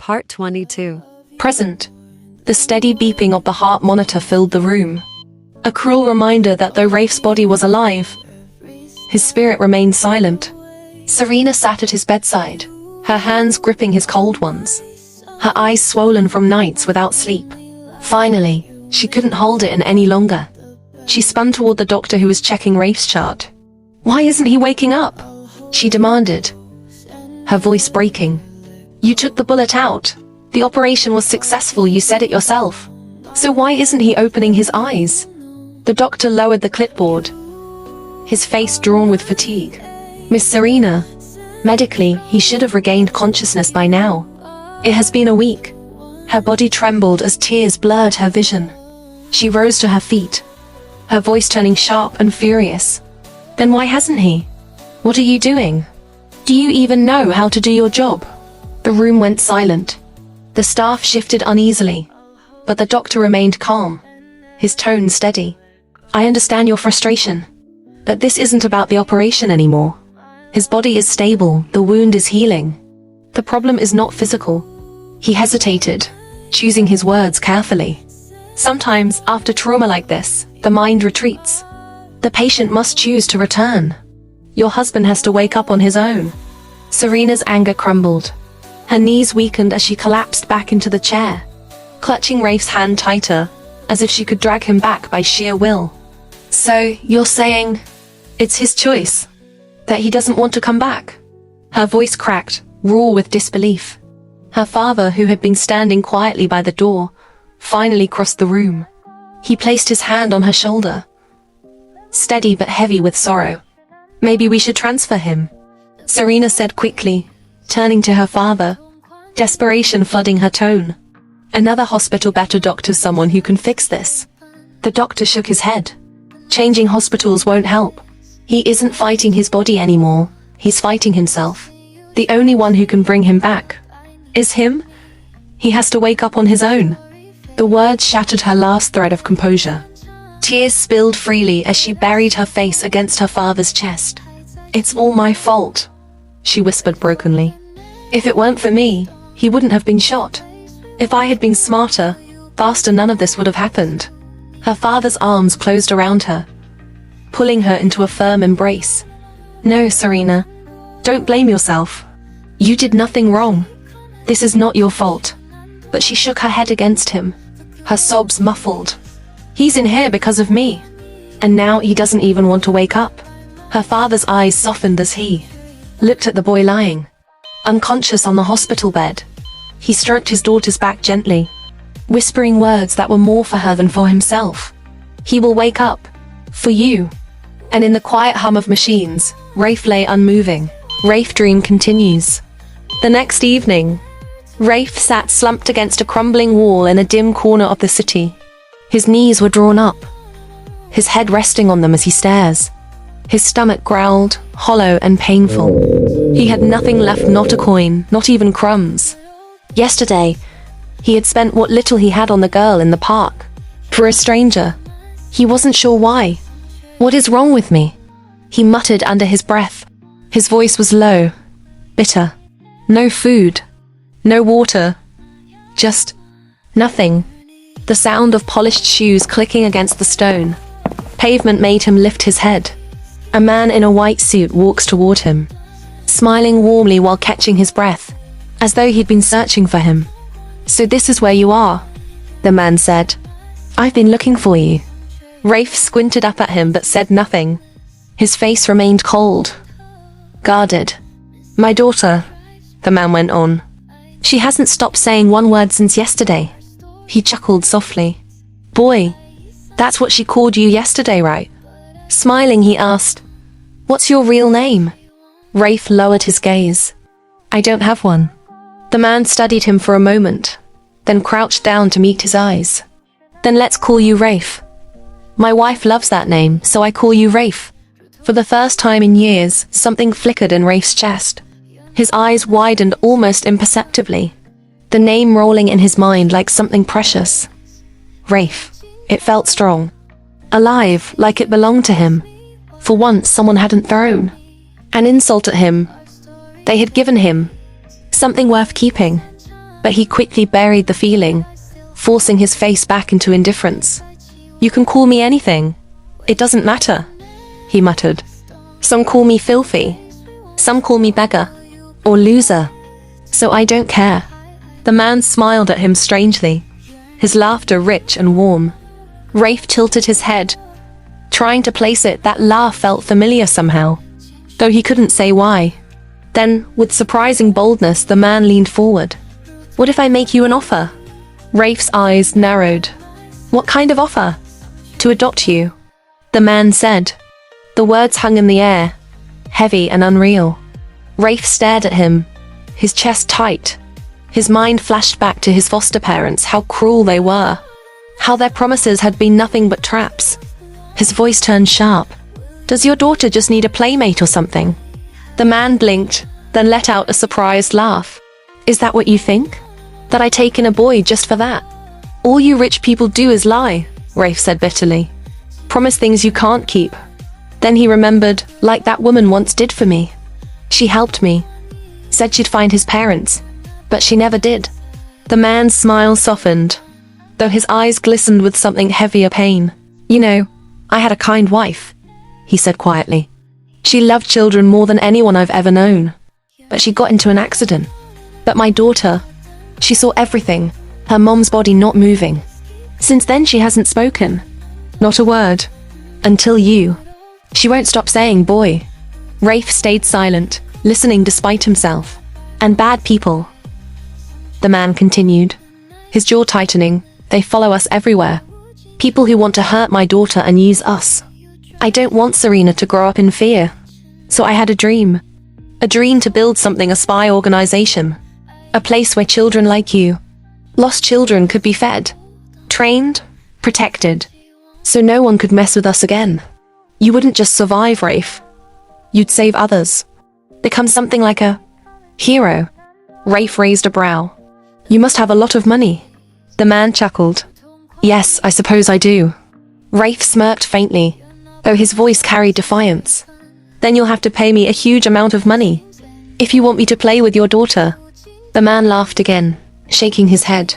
Part 22. Present. The steady beeping of the heart monitor filled the room. A cruel reminder that though Rafe's body was alive, his spirit remained silent. Serena sat at his bedside, her hands gripping his cold ones, her eyes swollen from nights without sleep. Finally, she couldn't hold it in any longer. She spun toward the doctor who was checking Rafe's chart. "Why isn't he waking up?" she demanded, her voice breaking. "You took the bullet out. The operation was successful, you said it yourself. So why isn't he opening his eyes?" The doctor lowered the clipboard, his face drawn with fatigue. "Miss Serena, medically, he should have regained consciousness by now. It has been a week." Her body trembled as tears blurred her vision. She rose to her feet, her voice turning sharp and furious. "Then why hasn't he? What are you doing? Do you even know how to do your job?" The room went silent. The staff shifted uneasily, but the doctor remained calm, his tone steady. "I understand your frustration, but this isn't about the operation anymore. His body is stable, the wound is healing. The problem is not physical." He hesitated, choosing his words carefully. "Sometimes, after trauma like this, the mind retreats. The patient must choose to return. Your husband has to wake up on his own." Serena's anger crumbled. Her knees weakened as she collapsed back into the chair, clutching Rafe's hand tighter, as if she could drag him back by sheer will. "So, you're saying it's his choice? That he doesn't want to come back?" Her voice cracked, raw with disbelief. Her father, who had been standing quietly by the door, finally crossed the room. He placed his hand on her shoulder, steady but heavy with sorrow. "Maybe we should transfer him," Serena said quickly, turning to her father, desperation flooding her tone. "Another hospital, better doctor, someone who can fix this." The doctor shook his head. "Changing hospitals won't help. He isn't fighting his body anymore, he's fighting himself. The only one who can bring him back is him. He has to wake up on his own." The words shattered her last thread of composure. Tears spilled freely as she buried her face against her father's chest. "It's all my fault," she whispered brokenly. "If it weren't for me, he wouldn't have been shot. If I had been smarter, faster, none of this would have happened." Her father's arms closed around her, pulling her into a firm embrace. "No, Serena. Don't blame yourself. You did nothing wrong. This is not your fault." But she shook her head against him, her sobs muffled. "He's in here because of me. And now he doesn't even want to wake up." Her father's eyes softened as he looked at the boy lying unconscious on the hospital bed. He stroked his daughter's back gently, whispering words that were more for her than for himself. "He will wake up. For you." And in the quiet hum of machines, Rafe lay unmoving. Rafe Dream continues. The next evening, Rafe sat slumped against a crumbling wall in a dim corner of the city. His knees were drawn up, his head resting on them as he stares. His stomach growled, hollow and painful. He had nothing left, not a coin, not even crumbs. Yesterday, he had spent what little he had on the girl in the park. For a stranger. He wasn't sure why. "What is wrong with me?" he muttered under his breath. His voice was low, bitter. No food, no water, just nothing. The sound of polished shoes clicking against the stone pavement made him lift his head. A man in a white suit walks toward him, smiling warmly while catching his breath, as though he'd been searching for him. "So this is where you are," the man said. "I've been looking for you." Rafe squinted up at him but said nothing. His face remained cold, guarded. "My daughter," the man went on. "She hasn't stopped saying one word since yesterday." He chuckled softly. "Boy, that's what she called you yesterday, right?" Smiling, he asked, "What's your real name?" Rafe lowered his gaze. "I don't have one." The man studied him for a moment, then crouched down to meet his eyes. "Then let's call you Rafe. My wife loves that name, so I call you Rafe." For the first time in years, something flickered in Rafe's chest. His eyes widened almost imperceptibly, the name rolling in his mind like something precious. Rafe. It felt strong, alive, like it belonged to him. For once, someone hadn't thrown an insult at him. They had given him something worth keeping. but he quickly buried the feeling, forcing his face back into indifference. "You can call me anything. It doesn't matter," he muttered. "Some call me filthy. Some call me beggar. Or loser. So I don't care." The man smiled at him strangely, his laughter rich and warm. Rafe tilted his head, trying to place it. That laugh felt familiar somehow, though he couldn't say why. Then, with surprising boldness, the man leaned forward. "What if I make you an offer?" Rafe's eyes narrowed. "What kind of offer?" "To adopt you," the man said. The words hung in the air, heavy and unreal. Rafe stared at him, his chest tight. His mind flashed back to his foster parents, how cruel they were, how their promises had been nothing but traps. His voice turned sharp. "Does your daughter just need a playmate or something?" The man blinked, then let out a surprised laugh. "Is that what you think? That I take in a boy just for that? All you rich people do is lie," Rafe said bitterly. "Promise things you can't keep." Then he remembered, like that woman once did for me. She helped me, said she'd find his parents, but she never did. The man's smile softened, though his eyes glistened with something heavier pain. "You know, I had a kind wife," he said quietly. "She loved children more than anyone I've ever known. But she got into an accident. But my daughter, she saw everything, her mom's body not moving. Since then she hasn't spoken. Not a word. Until you. She won't stop saying boy." Rafe stayed silent, listening despite himself. "And bad people," the man continued, his jaw tightening. "They follow us everywhere. People who want to hurt my daughter and use us. I don't want Serena to grow up in fear. So I had a dream. A dream to build something, a spy organization. A place where children like you, lost children, could be fed, trained, protected. So no one could mess with us again. You wouldn't just survive, Rafe. You'd save others. Become something like a hero." Rafe raised a brow. "You must have a lot of money." The man chuckled. "Yes, I suppose I do." Rafe smirked faintly, though his voice carried defiance. "Then you'll have to pay me a huge amount of money, if you want me to play with your daughter." The man laughed again, shaking his head.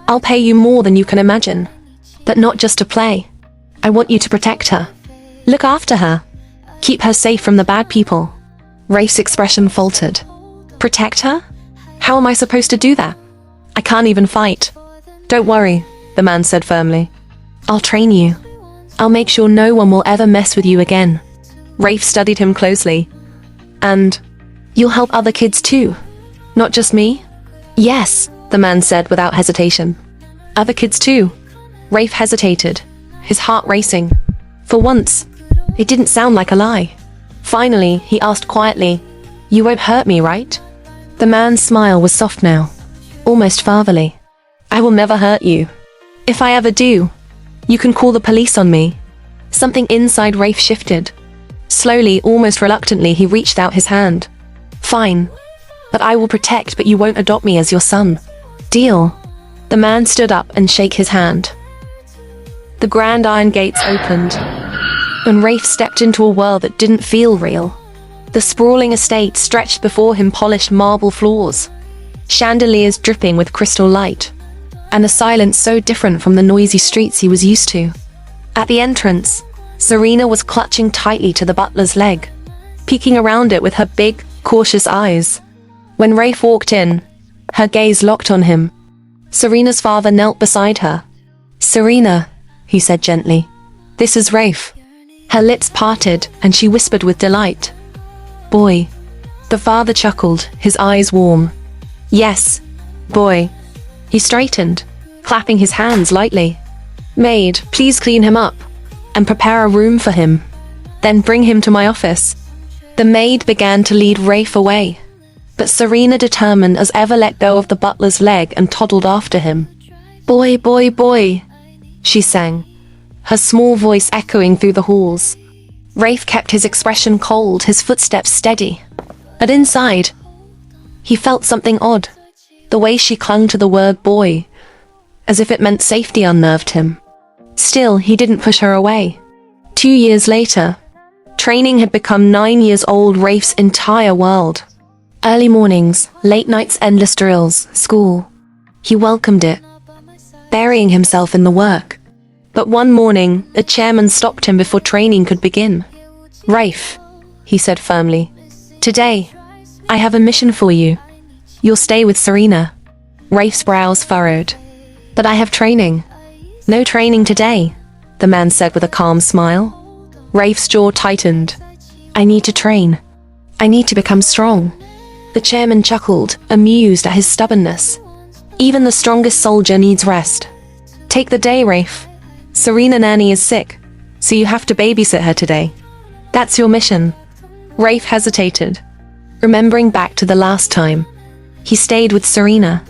"I'll pay you more than you can imagine. But not just to play. I want you to protect her. Look after her. Keep her safe from the bad people." Rafe's expression faltered. "Protect her? How am I supposed to do that? I can't even fight." "Don't worry," the man said firmly. "I'll train you. I'll make sure no one will ever mess with you again." Rafe studied him closely. "And you'll help other kids too? Not just me?" "Yes," the man said without hesitation. "Other kids too." Rafe hesitated, his heart racing. For once, it didn't sound like a lie. Finally, he asked quietly, "You won't hurt me, right?" The man's smile was soft now, almost fatherly. "I will never hurt you. If I ever do, you can call the police on me." Something inside Rafe shifted. Slowly, almost reluctantly, he reached out his hand. "Fine. But I will protect, but you won't adopt me as your son. Deal?" The man stood up and shook his hand. The grand iron gates opened, and Rafe stepped into a world that didn't feel real. The sprawling estate stretched before him, polished marble floors, chandeliers dripping with crystal light, and a silence so different from the noisy streets he was used to. At the entrance, Serena was clutching tightly to the butler's leg, peeking around it with her big, cautious eyes. When Rafe walked in, her gaze locked on him. Serena's father knelt beside her. "Serena," he said gently, "this is Rafe." Her lips parted, and she whispered with delight, "Boy." The father chuckled, his eyes warm. "Yes, boy." He straightened, clapping his hands lightly. "Maid, please clean him up, and prepare a room for him. Then bring him to my office." The maid began to lead Rafe away, but Serena, determined as ever, let go of the butler's leg and toddled after him. "Boy, boy, boy," she sang, her small voice echoing through the halls. Rafe kept his expression cold, his footsteps steady. But inside, he felt something odd. The way she clung to the word boy, as if it meant safety, unnerved him. Still, he didn't push her away. 2 years later, training had become 9 years old, Rafe's entire world. Early mornings, late nights, endless drills, school. He welcomed it, burying himself in the work. But one morning, the chairman stopped him before training could begin. "Rafe," he said firmly, "today, I have a mission for you. You'll stay with Serena." Rafe's brows furrowed. "But I have training." "No training today," the man said with a calm smile. Rafe's jaw tightened. "I need to train. I need to become strong." The chairman chuckled, amused at his stubbornness. "Even the strongest soldier needs rest. Take the day, Rafe. Serena Nanny is sick, so you have to babysit her today. That's your mission." Rafe hesitated, remembering back to the last time he stayed with Serena,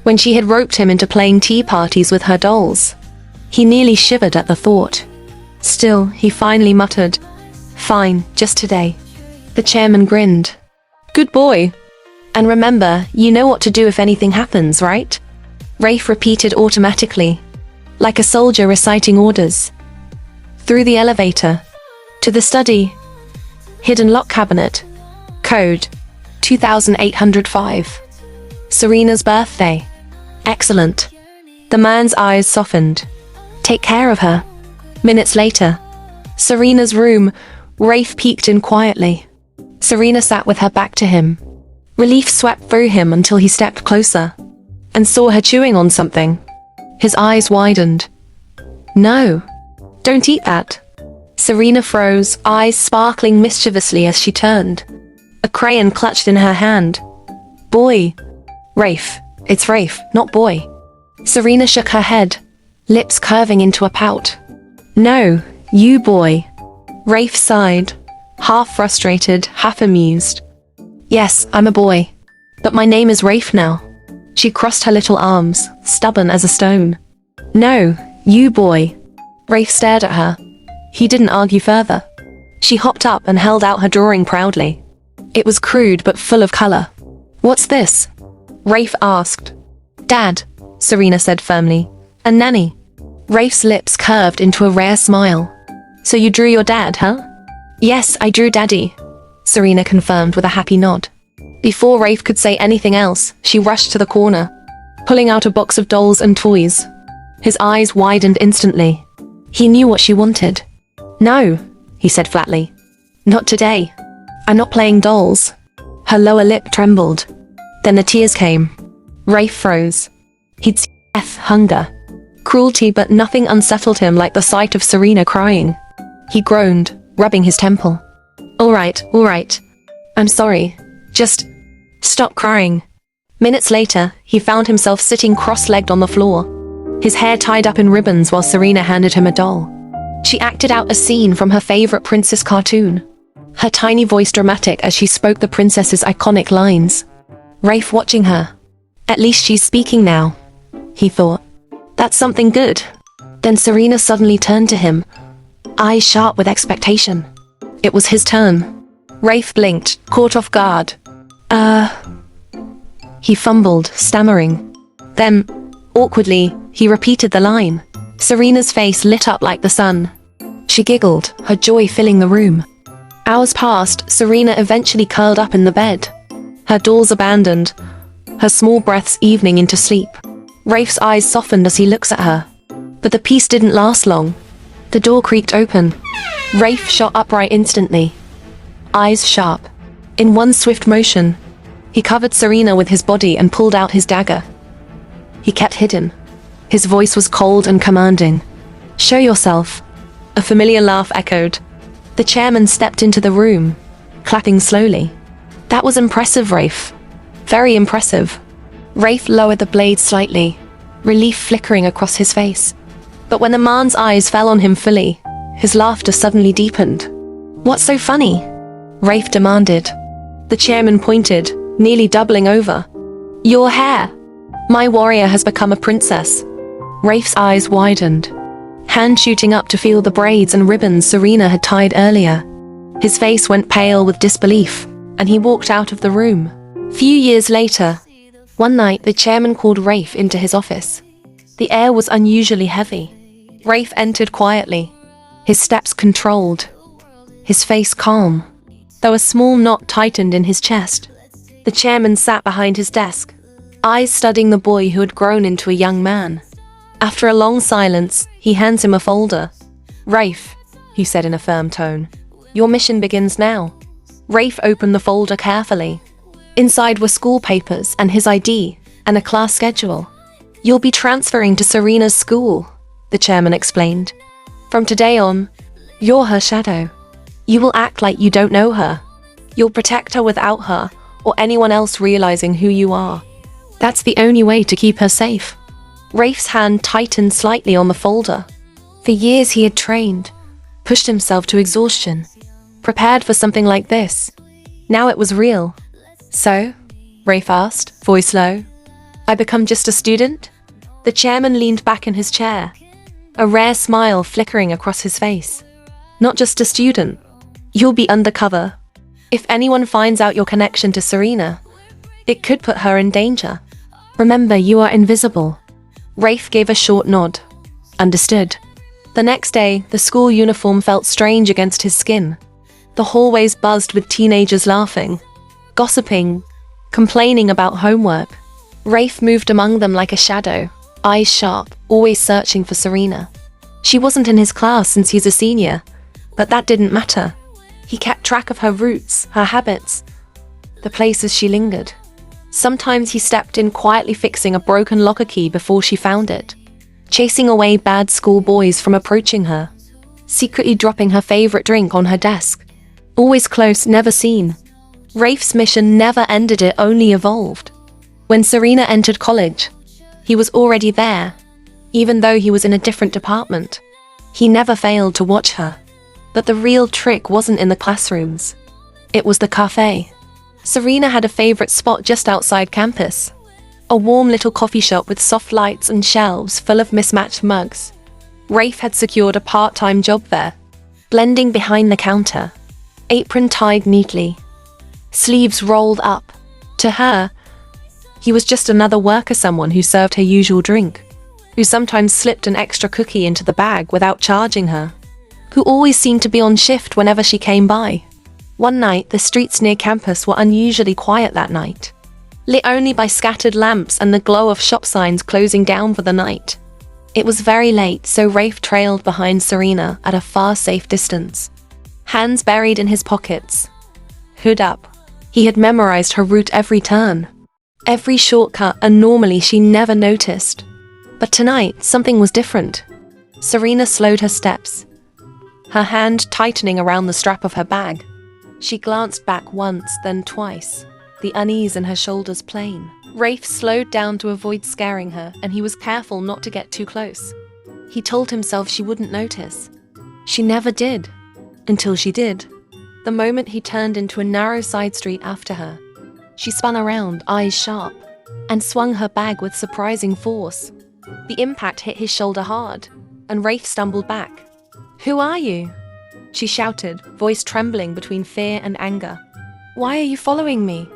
when she had roped him into playing tea parties with her dolls. He nearly shivered at the thought. Still, he finally muttered, "Fine, just today." The chairman grinned. "Good boy. And remember, you know what to do if anything happens, right?" Rafe repeated automatically, like a soldier reciting orders. Through the elevator, to the study, hidden lock cabinet, code 2805. Serena's birthday. Excellent. The man's eyes softened. Take care of her. Minutes later, Serena's room. Rafe peeked in quietly. Serena sat with her back to him. Relief swept through him until he stepped closer and saw her chewing on something. His eyes widened. "No, don't eat that." Serena froze, eyes sparkling mischievously as she turned, a crayon clutched in her hand. "Boy." "Rafe. It's Rafe, not boy." Serena shook her head, lips curving into a pout. "No, you boy." Rafe sighed, half frustrated, half amused. "Yes, I'm a boy, but my name is Rafe now." She crossed her little arms, stubborn as a stone. "No, you boy." Rafe stared at her. He didn't argue further. She hopped up and held out her drawing proudly. It was crude but full of color. "What's this?" Rafe asked. "Dad," Serena said firmly. "And Nanny." Rafe's lips curved into a rare smile. "So you drew your dad, huh?" "Yes, I drew Daddy," Serena confirmed with a happy nod. Before Rafe could say anything else, she rushed to the corner, pulling out a box of dolls and toys. His eyes widened instantly. He knew what she wanted. "No," he said flatly. "Not today. I'm not playing dolls." Her lower lip trembled. Then the tears came. Rafe froze. He'd seen death, hunger, cruelty, but nothing unsettled him like the sight of Serena crying. He groaned, rubbing his temple. All right. I'm sorry. Just stop crying." Minutes later, he found himself sitting cross-legged on the floor, his hair tied up in ribbons while Serena handed him a doll. She acted out a scene from her favorite princess cartoon, her tiny voice dramatic as she spoke the princess's iconic lines. Rafe watching her. "At least she's speaking now," he thought. "That's something good." Then Serena suddenly turned to him, eyes sharp with expectation. It was his turn. Rafe blinked, caught off guard. He fumbled, stammering. Then, awkwardly, he repeated the line. Serena's face lit up like the sun. She giggled, her joy filling the room. Hours passed, Serena eventually curled up in the bed, her dolls abandoned, her small breaths evening into sleep. Rafe's eyes softened as he looks at her. But the peace didn't last long. The door creaked open. Rafe shot upright instantly, eyes sharp. In one swift motion, he covered Serena with his body and pulled out his dagger. He kept hidden. His voice was cold and commanding. "Show yourself." A familiar laugh echoed. The chairman stepped into the room, clapping slowly. "That was impressive, Rafe. Very impressive." Rafe lowered the blade slightly, relief flickering across his face. But when the man's eyes fell on him fully, his laughter suddenly deepened. "What's so funny?" Rafe demanded. The chairman pointed, nearly doubling over. "Your hair. My warrior has become a princess." Rafe's eyes widened, hand shooting up to feel the braids and ribbons Serena had tied earlier. His face went pale with disbelief, and he walked out of the room. Few years later, one night the chairman called Rafe into his office. The air was unusually heavy. Rafe entered quietly, his steps controlled, his face calm, though a small knot tightened in his chest. The chairman sat behind his desk, eyes studying the boy who had grown into a young man. After a long silence, he hands him a folder. "Rafe," he said in a firm tone, "your mission begins now." Rafe opened the folder carefully. Inside were school papers and his ID and a class schedule. "You'll be transferring to Serena's school," the chairman explained. "From today on, you're her shadow. You will act like you don't know her. You'll protect her without her or anyone else realizing who you are. That's the only way to keep her safe." Rafe's hand tightened slightly on the folder. For years he had trained, pushed himself to exhaustion, prepared for something like this. Now it was real. "So?" Rafe asked, voice low. "I become just a student?" The chairman leaned back in his chair, a rare smile flickering across his face. "Not just a student. You'll be undercover. If anyone finds out your connection to Serena, it could put her in danger. Remember, you are invisible." Rafe gave a short nod. "Understood." The next day, the school uniform felt strange against his skin. The hallways buzzed with teenagers laughing, gossiping, complaining about homework. Rafe moved among them like a shadow, eyes sharp, always searching for Serena. She wasn't in his class since he's a senior, but that didn't matter. He kept track of her routes, her habits, the places she lingered. Sometimes he stepped in quietly fixing a broken locker key before she found it, chasing away bad school boys from approaching her, secretly dropping her favorite drink on her desk. Always close, never seen. Rafe's mission never ended, it only evolved. When Serena entered college, he was already there, even though he was in a different department. He never failed to watch her. But the real trick wasn't in the classrooms. It was the cafe. Serena had a favorite spot just outside campus. A warm little coffee shop with soft lights and shelves full of mismatched mugs. Rafe had secured a part-time job there, blending behind the counter, apron tied neatly, sleeves rolled up. To her, he was just another worker, someone who served her usual drink, who sometimes slipped an extra cookie into the bag without charging her, who always seemed to be on shift whenever she came by. One night, the streets near campus were unusually quiet that night, lit only by scattered lamps and the glow of shop signs closing down for the night. It was very late, so Rafe trailed behind Serena at a far safe distance, hands buried in his pockets, hood up. He had memorized her route every turn, every shortcut, and normally she never noticed. But tonight, something was different. Serena slowed her steps, her hand tightening around the strap of her bag. She glanced back once, then twice, the unease in her shoulders plain. Rafe slowed down to avoid scaring her, and he was careful not to get too close. He told himself she wouldn't notice. She never did, until she did. The moment he turned into a narrow side street after her, she spun around, eyes sharp, and swung her bag with surprising force. The impact hit his shoulder hard, and Rafe stumbled back. "Who are you?" she shouted, voice trembling between fear and anger. "Why are you following me?"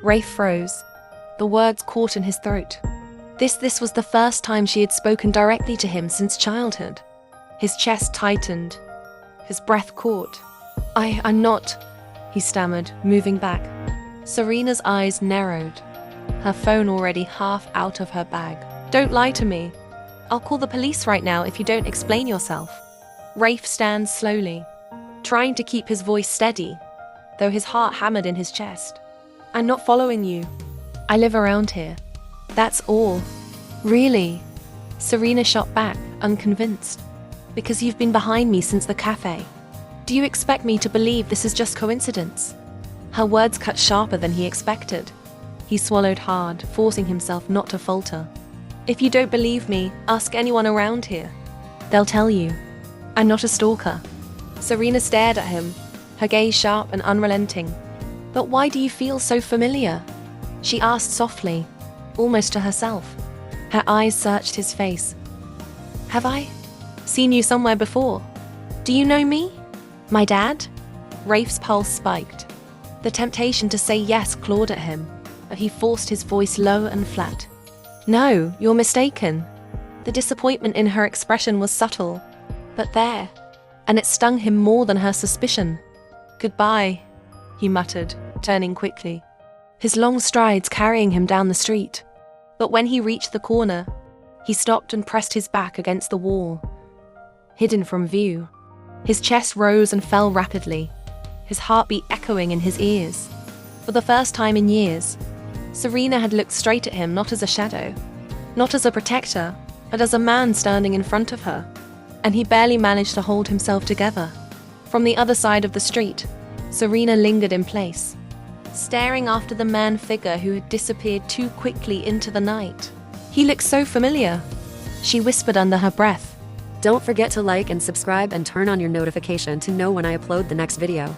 Rafe froze, the words caught in his throat. This was the first time she had spoken directly to him since childhood. His chest tightened, his breath caught. I'm not," he stammered, moving back. Serena's eyes narrowed, her phone already half out of her bag. "Don't lie to me. I'll call the police right now if you don't explain yourself." Rafe stands slowly, trying to keep his voice steady, though his heart hammered in his chest. "I'm not following you. I live around here. That's all." "Really?" Serena shot back, unconvinced. "Because you've been behind me since the cafe. Do you expect me to believe this is just coincidence?" Her words cut sharper than he expected. He swallowed hard, forcing himself not to falter. "If you don't believe me, ask anyone around here. They'll tell you. I'm not a stalker." Serena stared at him, her gaze sharp and unrelenting. "But why do you feel so familiar?" she asked softly, almost to herself. Her eyes searched his face. "Have I seen you somewhere before? Do you know me? My dad?" Rafe's pulse spiked. The temptation to say yes clawed at him, but he forced his voice low and flat. "No, you're mistaken." The disappointment in her expression was subtle, but there, and it stung him more than her suspicion. "Goodbye," he muttered, turning quickly, his long strides carrying him down the street. But when he reached the corner, he stopped and pressed his back against the wall, hidden from view. His chest rose and fell rapidly, his heartbeat echoing in his ears. For the first time in years, Serena had looked straight at him, not as a shadow, not as a protector, but as a man standing in front of her. And he barely managed to hold himself together. From the other side of the street, Serena lingered in place, staring after the man figure who had disappeared too quickly into the night. He looked so familiar, she whispered under her breath. Don't forget to like and subscribe and turn on your notification to know when I upload the next video.